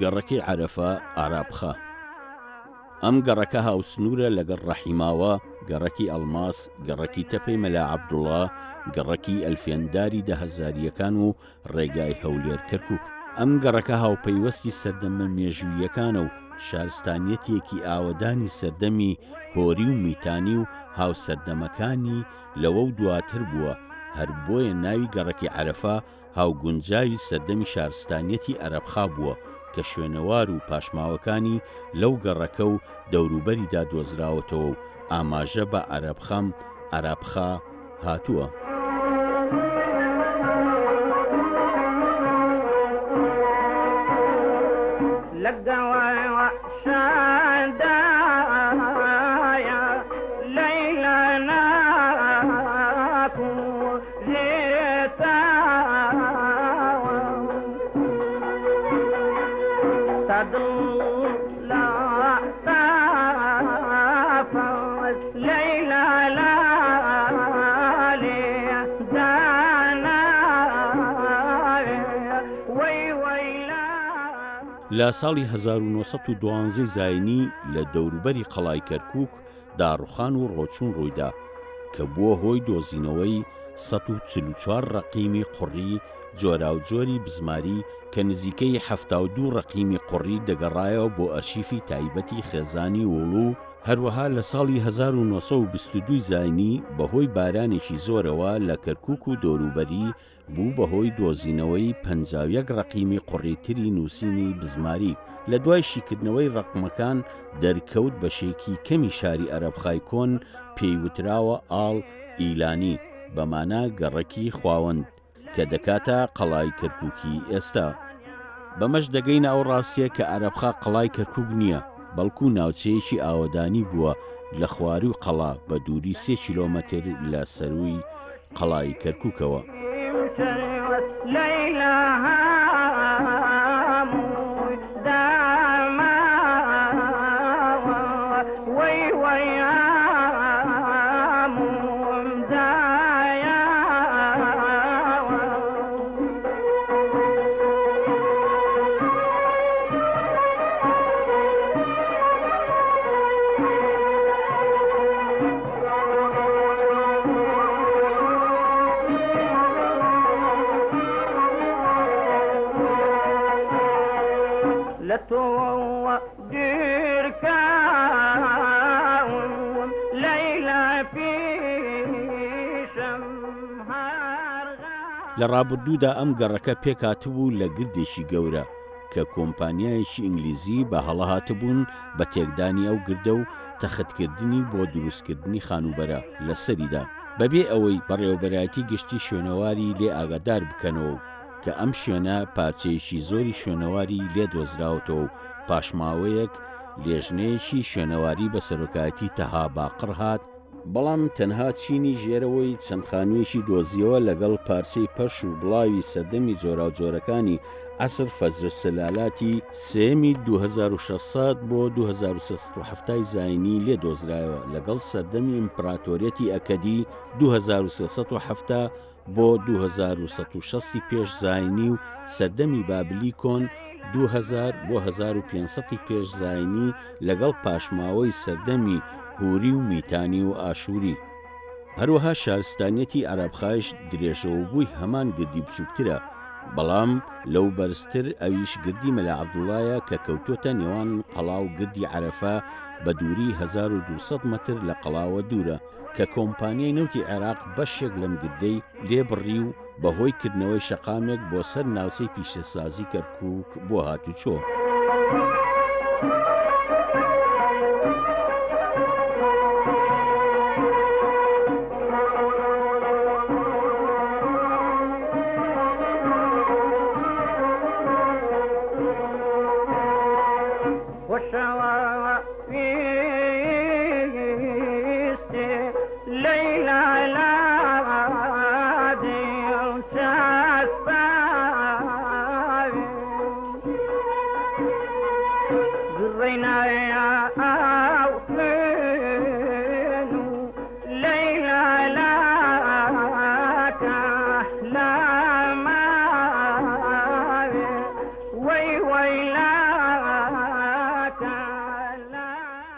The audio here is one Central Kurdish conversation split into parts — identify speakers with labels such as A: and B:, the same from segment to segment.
A: گەڕەکەی عەرەفە ئارابخە. ئەم گەڕەکە هاوسنوورە لەگەڵ ڕەحیماوە، گەڕەکی ئەڵماس، گەڕەکی تەپەی مەلا عەبدوڵڵا، گەڕەکی ئەلفێنداری دەهەزاریەکان و ڕێگای هەولێر کەرکووک. ئەم گەڕەکە هاوپەیوەستی سەردەمە مێژوویەکانە و شارستانیەتێکی ئاوەدانی سەردەمی هۆری و میتانی و هاوسەردەمەکانی لەوە و دواتر بووە، هەر بۆیە ناوی گەڕەکی عەرەفە هاوگونجاوی سەردەمی شارستانیەتی عەرەبخا بووە کە شوێنەوار و پاشماوەکانی لەو گەڕەکە و دەوروبەریدا دۆزراوەتەوە و ئاماژە بە عەرەبخا هاتووە. لە ساڵی 1912 زاینی لە دەوروبەری قەڵای کەرکووک داڕوخان و ڕۆچوون ڕوویدا کە بووە هۆی دۆزینەوەی 144 ڕەقیمی قوڕی جۆراوجۆری بزماری کە نزیکەی 72 ڕەقیمی قوڕی دەگەڕایەوە بۆ ئەرشیفی تایبەتی خێزانی وڵوو. هەروەها لە ساڵی 1922 زاینی بەهۆی بارانێکی زۆرەوە لە کەرکووک و دەوروبەری بوو بەهۆی دۆزینەوەی 51 ڕەقیمی قوڕیتری نووسینی بزماری. لە دوای شیکردنەوەی ڕەقمەکان دەرکەوت بەشێکی کەمی شاری ئەرەبخای کۆن پێیوتراوە ئاڵ ئیلانی بەمانە گەڕەکی خواوەند کە دەکاتە قەڵای کەرکووکی ئێستا. بەمەش دەگەینە ئەو ڕاستیە کە ئەرەبخا قەڵای کەرکووک نییە، بەڵکو ناوچەیەکی ئاوەدانی بووە لە خواری و قەڵا بە دووری 3 کیلۆمەتر لە سەرووی قەڵای کەرکووکەوە. لە ڕابردوودا ئەم گەڕەکە پێکاتبوو لە گردێکی گەورە کە کۆمپانیایەکی ئینگلیزی بە هەڵەهاتبوون بە تێکدانی ئەو گردە و تەخەتکردنی بۆ دروستکردنی خانوبەرە لە سەریدا، بەبێ ئەوەی بەڕێوەبەرایەتی گشتی شوێنەواری لێ ئاگادار بکەنەوە کە ئەم شوێنە پارچەیەکی زۆری شوێنەواری لێ دۆزراوەتەوە و پاشماوەیەک لێژنەیەکی شوێنەواری بە سەرۆکایەتی تەها باقڕ هات، بەڵام تەنها چینی ژێرەوەی چەند خانوویەکی دۆزیەوە لەگەڵ پارچەی پەش و بڵاوی سەردەمی جۆراوجۆرەکانی عەسر فەجر سەلالاتی سێمی 2600 بۆ 2370 زاینی لێ دۆزرایەوە لەگەڵ سەردەمی ئیمپراتۆریەتی ئەکەدی 2370 بۆ 2160 پێش زاینی و سەردەمی بابلی کۆن 2000 بۆ 1500 پێش زاینی لەگەڵ پاشماوەی سەردەمی هوری و میتانی و ئاشووری. هەروەها شارستانیەتی عەرەبخایش درێژەوە بووی هەمان گردی بچووکترە، بەڵام لەو بەرزتر ئەویش گردی مەلا عەبدوڵڵایە کە کەوتۆتە نێوان قەڵا و گردی عەرەفە بە دووری 1200 مەتر لە قەڵاوە دوورە کە کۆمپانیای نەوتی عێراق بەشێک لەم گردەی لێبڕی و بەهۆی کردنەوەی شەقامێک بۆ سەر ناوچەی پیشەسازی کەرکووک بۆ هاتوچۆ.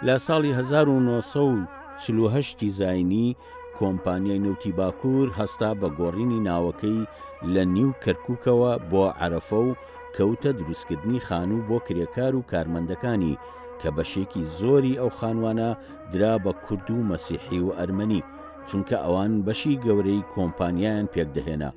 A: لە ساڵی 1940 زاینی کۆمپانیای نەوتی باکوور هەستا بە گۆڕینی ناوەکەی لە نیو کەرکووکەوە بۆ عەرەفە و کەوتە دروستکردنی خانوو بۆ کرێکار و کارمەندەکانی کە بەشێکی زۆری ئەو خانوانە درا بە کورد و مەسیحی و ئەرمەنی چونکە ئەوان بەشی گەورەی کۆمپانیایان پێکدەهێنا.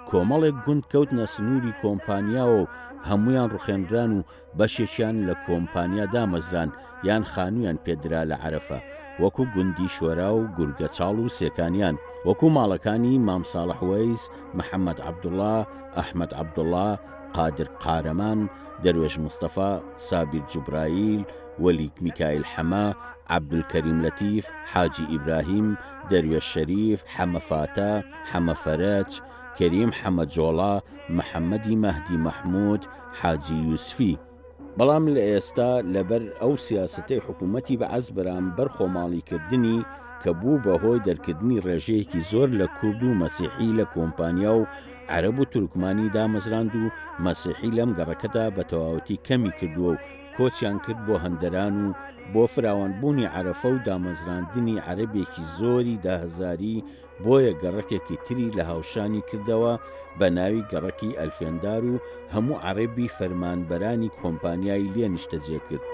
A: کۆمەڵێک گوند کەوتنە سنووری کۆمپانیاوە و هەمویان ڕوخێنران و بەشێکیان لە کۆمپانیا دامەزران یان خانوویان پێدرا لە عەرەفە، وەکو گوندی شۆرا و گورگە چاڵ و سێکانیان، وەکو ماڵەکانی مام ساڵح وەیس، محەممەد عەبدوڵڵا، ئەحمەد عەبدوڵڵا، قادر قارەمان، دەروێژ مستەفا، سابیر جوبراییل، وەلیک میکایل حەمە، عەبدولکەریم لەتیف، حاجی ئیبراهیم، دەروێش شەریف، حەمە فاتە، حەمە فەرەج، کەریم حەمە جۆڵا، محەممەدی مەهدی مەحموود، حاجی یوسفی. بەڵام لە ئێستا لەبەر ئەو سیاسەتەی حکوومەتی بەعەز بەرامبەر خۆماڵیکردنی کە بوو بەهۆی دەرکردنی ڕێژەیەکی زۆر لە کورد و مەسیحی لە کۆمپانیا و عەرەب و تورکمانی دامەزراند و مەسیحی لەم گەڕەکەدا بە تەواوەتی کەمی کردووە و کۆچیان کرد بۆ هەندەران و بۆ فراوانبوونی عەرەفە و دامەزراندنی عەرەبێکی زۆری داهزاری بۆیە گەڕەکێکی تری لە هاوشانی کردەوە بە ناوی گەڕەکی ئەلفێندار و هەموو عەرەبی فەرمانبەرانی کۆمپانیای لێ نیشتەجێ کرد.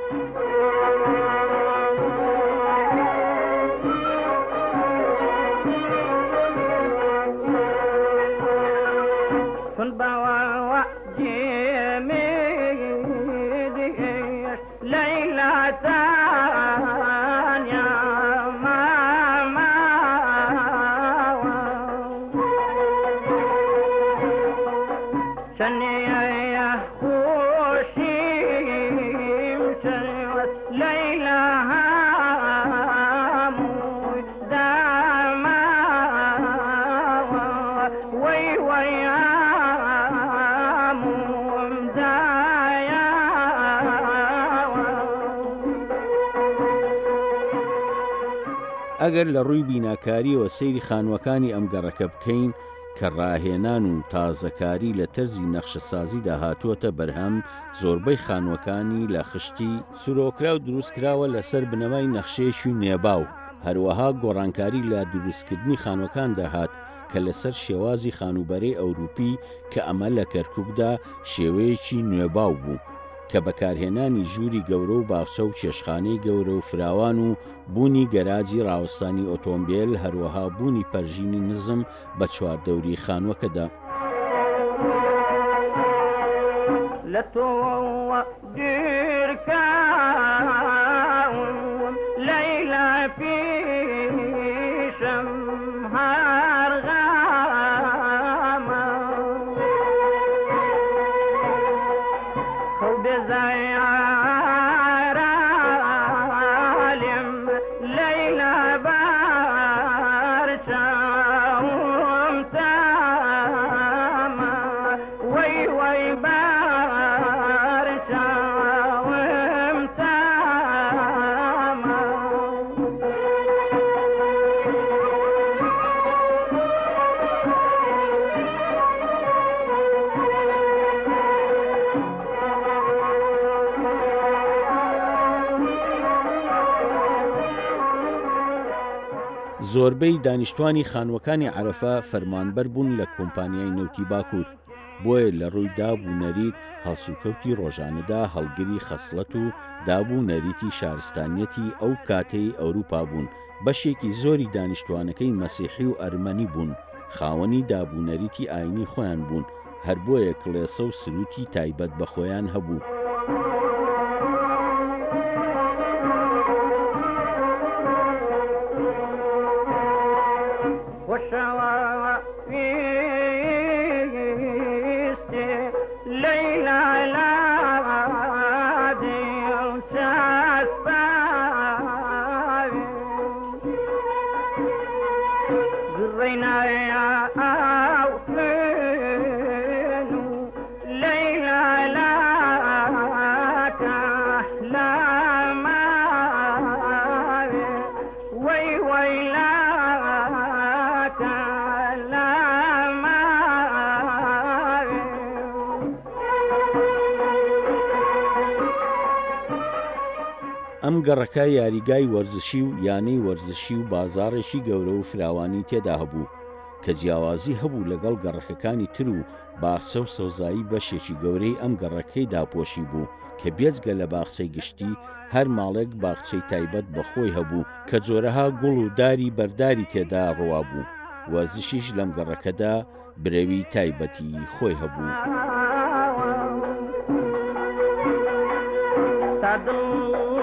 A: ئەگەر لە ڕووی بیناکاریەوە سەیری خانووەکانی ئەم گەڕەکە بکەین کە ڕاهێنان و تازەکاری لە تەرزی نەخشەسازیدا هاتووەتە بەرهەم، زۆربەی خانووەکانی لە خشتی سورۆکرا و دروستکراوە لەسەر بنەمای نەخشەیەکی نێباو. هەروەها گۆڕانکاری لە دروستکردنی خانووەکان داهات کە لەسەر شێوازی خانوبەرەی ئەوروپی کە ئەمە لە کەرکووکدا شێوەیەکی نوێباو بوو کە بەکارهێنانی ژووری گەورە و باخچە و چێشخانەی گەورە و فراوان و بوونی گەراجی ڕاوەستانی ئۆتۆمبیل، هەروەها بوونی پەرژینی نزم بە چواردەوری خانووەکەدا. لە تۆوە گیرکاون لەیلا پیشم هەرغامە خەو بێزایارالم لەیلا بارچاوم تامە وەی وەی بارچاوم تامە. زۆربەی دانیشتوانی خانووەکانی عەرەفە فەرمانبەر بوون لە کۆمپانیای نەوتی باکوور، بۆیە لە ڕووی دابوو نەریت هەڵسوکەوتی ڕۆژانەدا هەڵگری خەسڵەت و دابوو نەریتی شارستانیەتی ئەو کاتەی ئەوروپا بوون. بەشێکی زۆری دانیشتوانەکەی مەسیحی و ئەرمەنی بوون، خاوەنی دابوو نەریتی ئاینی خۆیان بوون، هەر بۆیە کڵێسە و سروتی تایبەت بە خۆیان هەبوو. ئەم گەڕەکە یاریگای وەرزشی و یانەی وەرزشی و بازاڕێکی گەورە و فراوانی تێدا هەبوو کە جیاوازی هەبوو لەگەڵ گەڕەکەکانی تر و باخچە و سەوزایی بەشێکی گەورەی ئەم گەڕەکەی داپۆشی بوو کە بێجگە لە باخچەی گشتی هەر ماڵێک باخچەی تایبەت بەخۆی هەبوو کە جۆرەها گوڵ و داری بەرداری تێدا ڕوا بوو. وەرزشیش لەم گەڕەکەدا برەوی تایبەتی خۆی هەبوو.
B: دل